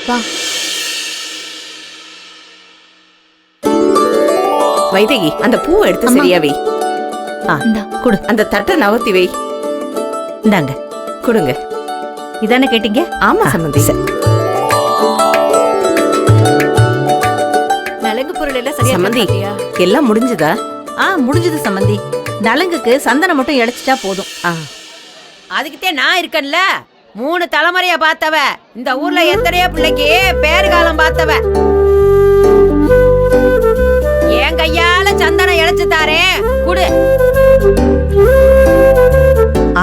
வா. வைதகி, அந்த பூவை எடுத்து சரியா வை. குடு. அந்த தட்டை நவர்த்தி வை. இந்தாங்க கொடுங்க. இதானே கேட்டீங்க? ஆமா சம்பந்தி. நலங்கு பொருள் எல்லாம் சரியா சம்பந்தி, எல்லாம் முடிஞ்சதா? முடிஞ்சது சம்பந்தி. நலங்குக்கு சந்தனம் மட்டும் இழைச்சிட்டா போதும். அதுக்குத்தே நான் இருக்கேன்ல. 3 தலைமுறையா பார்த்தவ. இந்த ஊர்ல எத்தனையோ பிள்ளைக்கு பேறுகாலம் பார்த்தவ. என் கையால சந்தனம் இழைச்சு தாரே. குடு.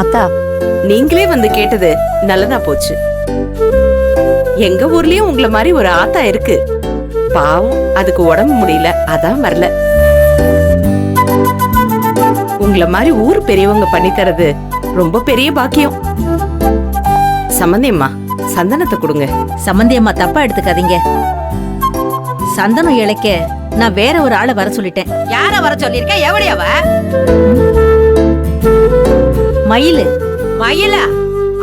ஆத்தா, நீங்களே வந்து கேட்டது நல்லதா போச்சு. எங்க ஊர்லயும் உங்களை மாதிரி ஒரு ஆத்தா இருக்கு. பாவம், அதுக்கு உடம்பு முடியல, அதான் வரல. உங்களை மாதிரி ஊர் பெரியவங்க பண்ணி தரது ரொம்ப பெரிய பாக்கியம். சம்பந்தியம்மா, சந்தனத்தை கொடுங்க. சம்பந்தியம்மா, தப்பா எடுத்துக்காதீங்க. சந்தனம் இழைக்க நான் வேற ஒரு ஆளை வர சொல்லிட்டேன். யார வர சொல்லிருக்க? எவடியவ? மயிலு. மயிலா?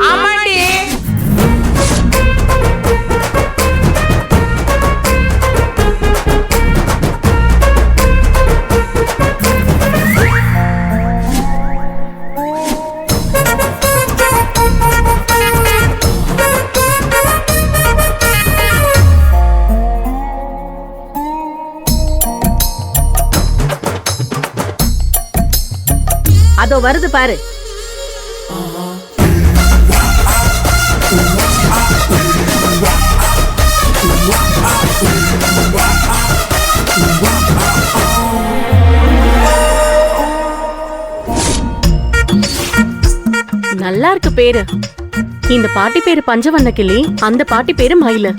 ஆமாடி. அதோ வருது பாரு. நல்லா இருக்கு பேரு. இந்த பாட்டி பேரு பஞ்சவண்ண கிளி, அந்த பாட்டி பேரு மயிலு.